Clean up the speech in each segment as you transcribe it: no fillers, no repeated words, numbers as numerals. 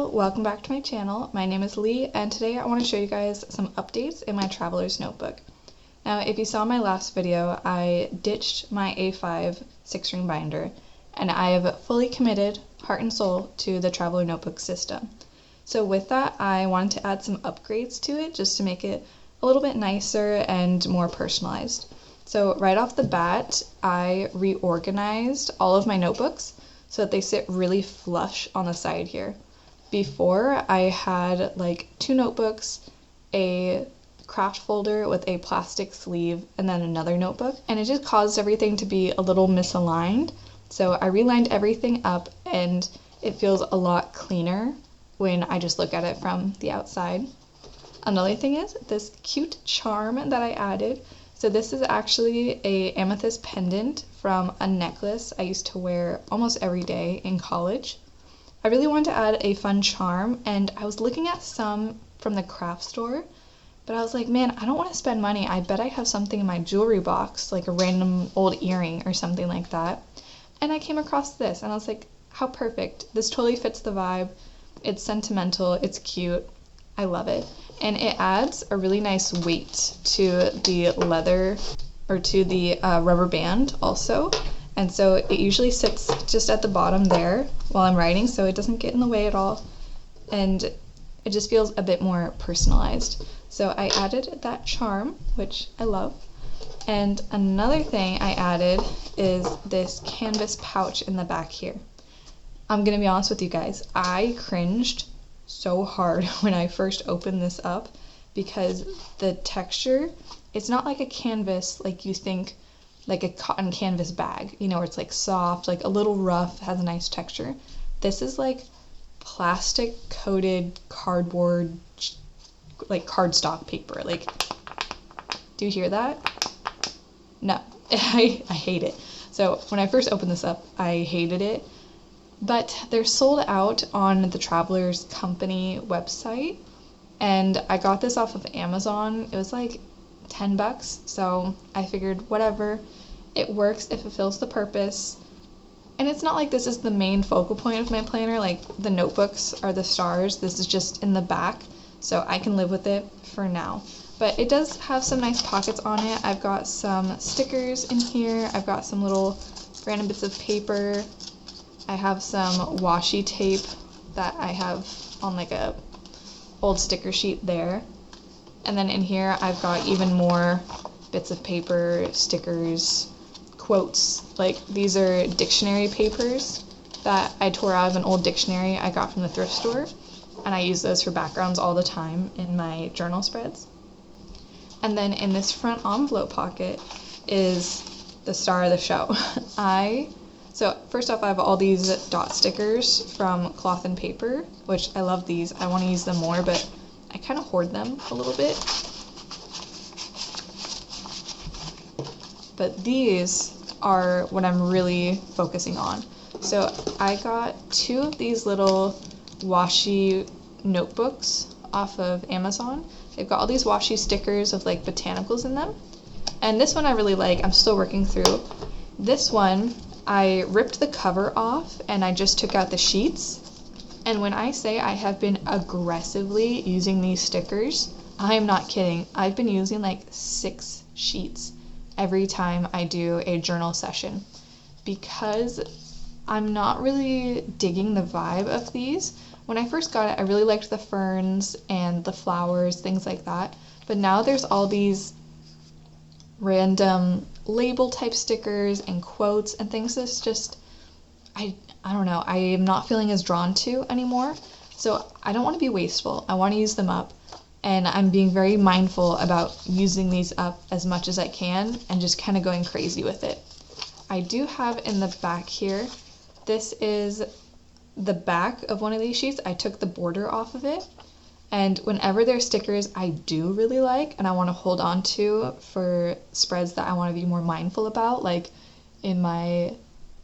Hello, welcome back to my channel. My name is Lee, and today I want to show you guys some updates in my traveler's notebook. Now, if you saw my last video, I ditched my A5 6-ring binder, and I have fully committed, heart and soul, to the traveler notebook system. So with that, I wanted to add some upgrades to it just to make it a little bit nicer and more personalized. So right off the bat, I reorganized all of my notebooks so that they sit really flush on the side here. Before, I had like 2 notebooks, a craft folder with a plastic sleeve, and then another notebook, and it just caused everything to be a little misaligned. So I relined everything up, and it feels a lot cleaner when I just look at it from the outside. Another thing is this cute charm that I added. So this is actually a amethyst pendant from a necklace I used to wear almost every day in college. I really wanted to add a fun charm, and I was looking at some from the craft store, but I was like, man, I don't want to spend money. I bet I have something in my jewelry box, like a random old earring or something like that. And I came across this, and I was like, how perfect. This totally fits the vibe. It's sentimental, it's cute. I love it. And it adds a really nice weight to the leather, or to the rubber band also. And so it usually sits just at the bottom there while I'm writing, so it doesn't get in the way at all. And it just feels a bit more personalized. So I added that charm, which I love. And another thing I added is this canvas pouch in the back here. I'm gonna be honest with you guys, I cringed so hard when I first opened this up because the texture, it's not like a canvas like you think, like a cotton canvas bag, you know, where it's like soft, like a little rough, has a nice texture. This is like plastic coated cardboard, like cardstock paper. Like, do you hear that? No, I hate it. So when I first opened this up, I hated it. But they're sold out on the Travelers Company website, and I got this off of Amazon. It was like $10, so I figured whatever, it works, it fulfills the purpose. And it's not like this is the main focal point of my planner, like the notebooks are the stars. This is just in the back, so I can live with it for now. But it does have some nice pockets on it. I've got some stickers in here. I've got some little random bits of paper. I have some washi tape that I have on like a old sticker sheet there. And then in here I've got even more bits of paper, stickers, quotes. Like these are dictionary papers that I tore out of an old dictionary I got from the thrift store. And I use those for backgrounds all the time in my journal spreads. And then in this front envelope pocket is the star of the show. So first off, I have all these dot stickers from Cloth and Paper, which I love these. I want to use them more, but I kind of hoard them a little bit. But these are what I'm really focusing on. So I got 2 of these little washi notebooks off of Amazon. They've got all these washi stickers of like botanicals in them. And this one I really like. I'm still working through. This one, I ripped the cover off and I just took out the sheets. And when I say I have been aggressively using these stickers, I am not kidding. I've been using like 6 sheets every time I do a journal session because I'm not really digging the vibe of these. When I first got it, I really liked the ferns and the flowers, things like that. But now there's all these random label type stickers and quotes and things that's just, I don't know, I am not feeling as drawn to anymore. So I don't want to be wasteful. I want to use them up, and I'm being very mindful about using these up as much as I can and just kind of going crazy with it. I do have in the back here, this is the back of one of these sheets. I took the border off of it. And whenever there's stickers I do really like and I want to hold on to for spreads that I want to be more mindful about, like in my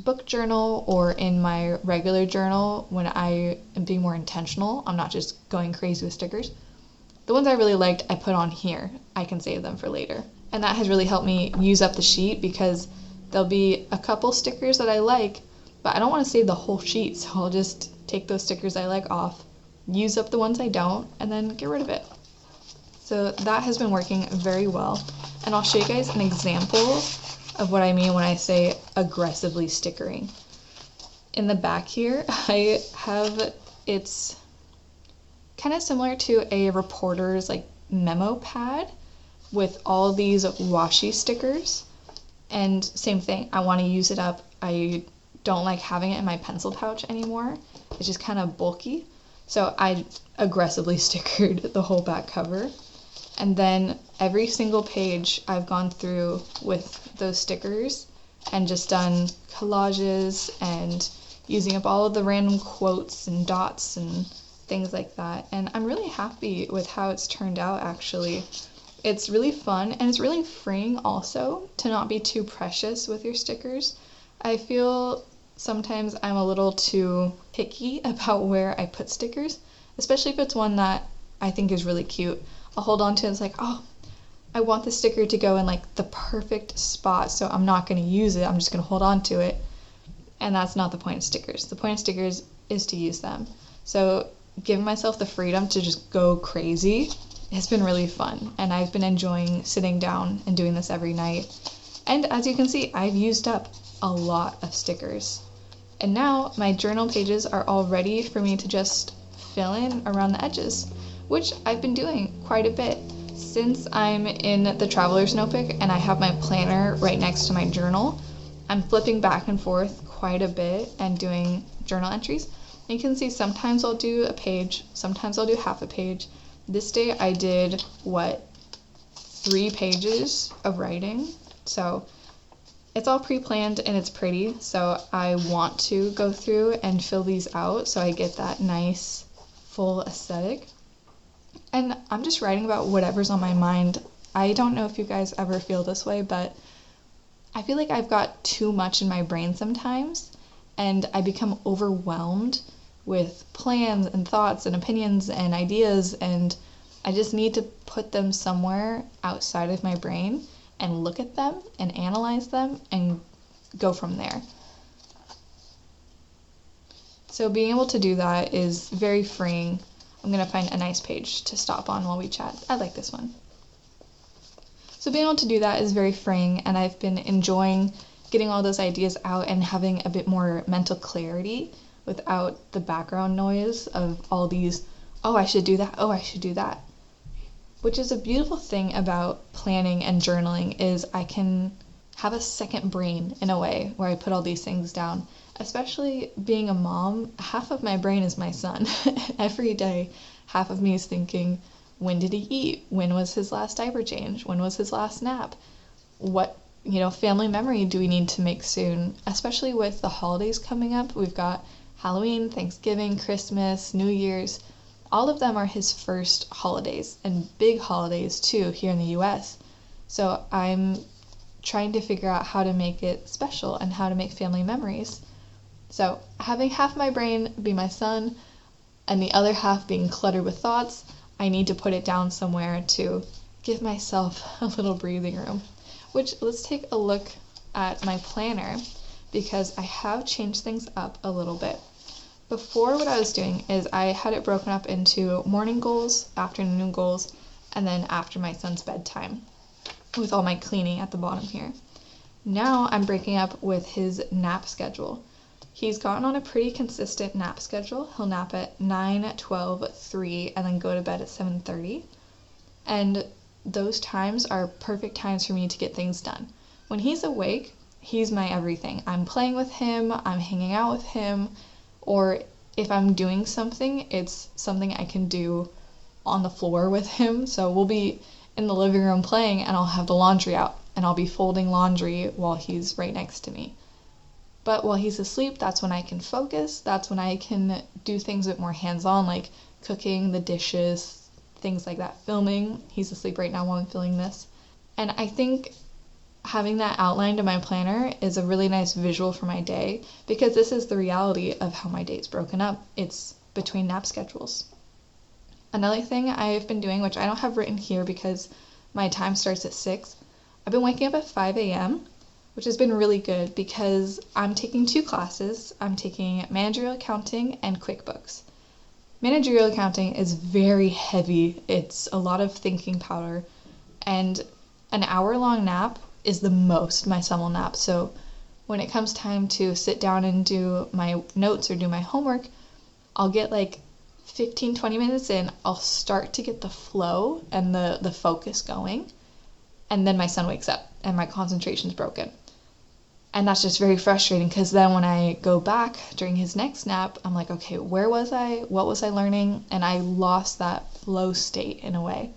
book journal or in my regular journal when I am being more intentional, I'm not just going crazy with stickers. The ones I really liked I put on here. I can save them for later. And that has really helped me use up the sheet because there'll be a couple stickers that I like, but I don't want to save the whole sheet, so I'll just take those stickers I like off, use up the ones I don't, and then get rid of it. So that has been working very well. And I'll show you guys an example of what I mean when I say aggressively stickering. In the back here, I have, it's kind of similar to a reporter's like memo pad with all these washi stickers. And same thing, I want to use it up. I don't like having it in my pencil pouch anymore. It's just kind of bulky. So I aggressively stickered the whole back cover. And then every single page I've gone through with those stickers and just done collages and using up all of the random quotes and dots and things like that. And I'm really happy with how it's turned out, actually. It's really fun, and it's really freeing also to not be too precious with your stickers. I feel sometimes I'm a little too picky about where I put stickers, especially if it's one that I think is really cute. I'll hold on to it, it's like, oh, I want the sticker to go in like the perfect spot, so I'm not going to use it, I'm just going to hold on to it. And that's not the point of stickers. The point of stickers is to use them. So giving myself the freedom to just go crazy has been really fun, and I've been enjoying sitting down and doing this every night. And as you can see, I've used up a lot of stickers. And now my journal pages are all ready for me to just fill in around the edges, which I've been doing quite a bit. Since I'm in the traveler's notebook and I have my planner right next to my journal, I'm flipping back and forth quite a bit and doing journal entries. And you can see sometimes I'll do a page, sometimes I'll do half a page. This day I did, 3 pages of writing. So it's all pre-planned and it's pretty. So I want to go through and fill these out so I get that nice full aesthetic. And I'm just writing about whatever's on my mind. I don't know if you guys ever feel this way, but I feel like I've got too much in my brain sometimes, and I become overwhelmed with plans and thoughts and opinions and ideas, and I just need to put them somewhere outside of my brain and look at them and analyze them and go from there. So being able to do that is very freeing. I'm going to find a nice page to stop on while we chat. I like this one. So being able to do that is very freeing, and I've been enjoying getting all those ideas out and having a bit more mental clarity without the background noise of all these, oh, I should do that, oh, I should do that. Which is a beautiful thing about planning and journaling, is I can have a second brain in a way where I put all these things down. Especially being a mom, half of my brain is my son. Every day, half of me is thinking, when did he eat? When was his last diaper change? When was his last nap? What, family memory do we need to make soon? Especially with the holidays coming up. We've got Halloween, Thanksgiving, Christmas, New Year's. All of them are his first holidays, and big holidays too here in the US. So I'm trying to figure out how to make it special and how to make family memories. So having half my brain be my son and the other half being cluttered with thoughts, I need to put it down somewhere to give myself a little breathing room. Which, let's take a look at my planner, because I have changed things up a little bit. Before, what I was doing is I had it broken up into morning goals, afternoon goals, and then after my son's bedtime, with all my cleaning at the bottom here. Now I'm breaking up with his nap schedule. He's gotten on a pretty consistent nap schedule. He'll nap at 9, 12, 3, and then go to bed at 7:30. And those times are perfect times for me to get things done. When he's awake, he's my everything. I'm playing with him, I'm hanging out with him, or if I'm doing something, it's something I can do on the floor with him. So we'll be in the living room playing, and I'll have the laundry out, and I'll be folding laundry while he's right next to me. But while he's asleep, that's when I can focus. That's when I can do things a bit more hands-on, like cooking, the dishes, things like that, filming. He's asleep right now while I'm filming this. And I think having that outlined in my planner is a really nice visual for my day, because this is the reality of how my day's broken up. It's between nap schedules. Another thing I've been doing, which I don't have written here because my time starts at 6, I've been waking up at 5 a.m., which has been really good because I'm taking 2 classes. I'm taking managerial accounting and QuickBooks. managerial accounting is very heavy. It's a lot of thinking power, and an hour-long nap is the most my son will nap. So when it comes time to sit down and do my notes or do my homework, I'll get like 15-20 minutes in, I'll start to get the flow and the focus going, and then my son wakes up and my concentration's broken. And that's just very frustrating, because then when I go back during his next nap, I'm like, okay, where was I? What was I learning? And I lost that flow state in a way.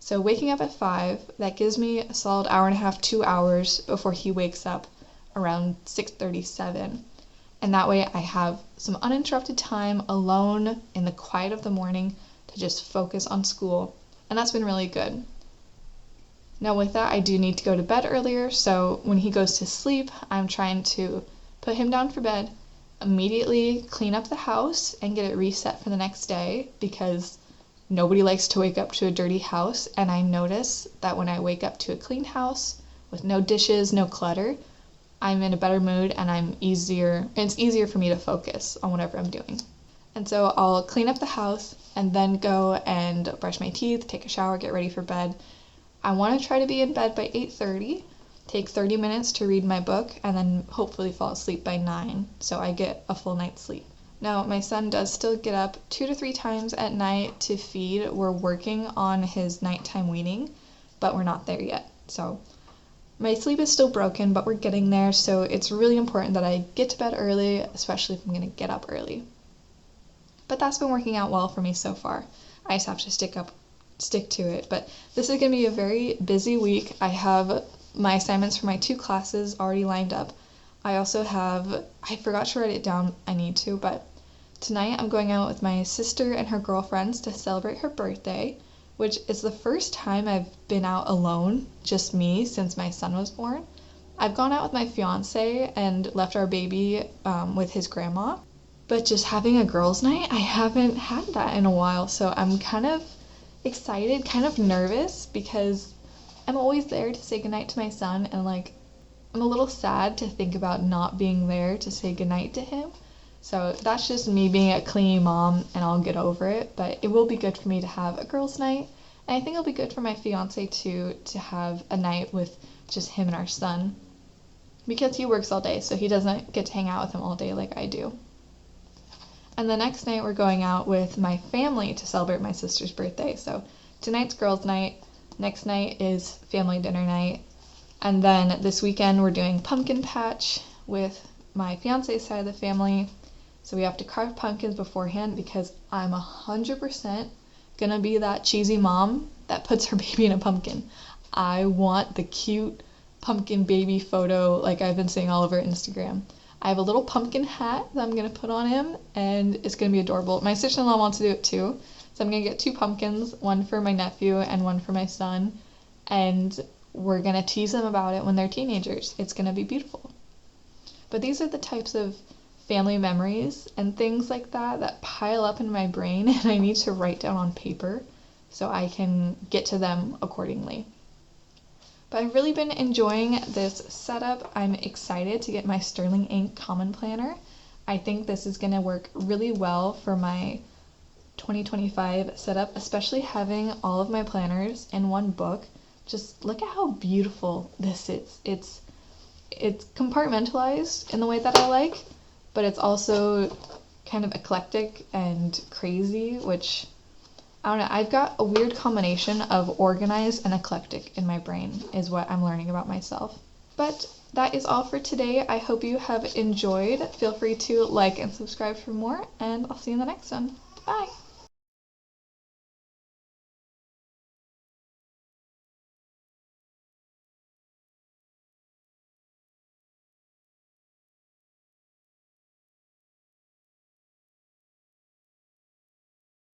So waking up at 5, that gives me a solid hour and a half, 2 hours before he wakes up around 6:37. And that way I have some uninterrupted time alone in the quiet of the morning to just focus on school. And that's been really good. Now with that, I do need to go to bed earlier, so when he goes to sleep, I'm trying to put him down for bed, immediately clean up the house and get it reset for the next day, because nobody likes to wake up to a dirty house, and I notice that when I wake up to a clean house with no dishes, no clutter, I'm in a better mood and it's easier for me to focus on whatever I'm doing. And so I'll clean up the house and then go and brush my teeth, take a shower, get ready for bed. I want to try to be in bed by 8:30, take 30 minutes to read my book, and then hopefully fall asleep by 9, so I get a full night's sleep. Now, my son does still get up 2 to 3 times at night to feed. We're working on his nighttime weaning, but we're not there yet. So my sleep is still broken, but we're getting there, so it's really important that I get to bed early, especially if I'm going to get up early. But that's been working out well for me so far. I just have to stick to it. But this is going to be a very busy week. I have my assignments for my 2 classes already lined up. I forgot to write it down, I need to, but tonight I'm going out with my sister and her girlfriends to celebrate her birthday, which is the first time I've been out alone, just me, since my son was born. I've gone out with my fiance and left our baby with his grandma, but just having a girls' night, I haven't had that in a while, so I'm kind of excited, kind of nervous, because I'm always there to say goodnight to my son, and like, I'm a little sad to think about not being there to say goodnight to him. So that's just me being a clingy mom, and I'll get over it, but it will be good for me to have a girls' night, and I think it'll be good for my fiance too, to have a night with just him and our son, because he works all day, so he doesn't get to hang out with him all day like I do. And the next night we're going out with my family to celebrate my sister's birthday. So tonight's girls' night, next night is family dinner night, and then this weekend we're doing pumpkin patch with my fiance's side of the family. So we have to carve pumpkins beforehand, because I'm 100% gonna be that cheesy mom that puts her baby in a pumpkin. I want the cute pumpkin baby photo like I've been seeing all over Instagram. I have a little pumpkin hat that I'm gonna put on him, and it's gonna be adorable. My sister-in-law wants to do it too, so I'm gonna get 2 pumpkins, one for my nephew and one for my son, and we're gonna tease them about it when they're teenagers. It's gonna be beautiful. But these are the types of family memories and things like that pile up in my brain, and I need to write down on paper so I can get to them accordingly. But I've really been enjoying this setup. I'm excited to get my Sterling Ink Common Planner. I think this is going to work really well for my 2025 setup, especially having all of my planners in one book. Just look at how beautiful this is. It's compartmentalized in the way that I like, but it's also kind of eclectic and crazy, which, I don't know, I've got a weird combination of organized and eclectic in my brain, is what I'm learning about myself. But that is all for today. I hope you have enjoyed. Feel free to like and subscribe for more, and I'll see you in the next one. Bye!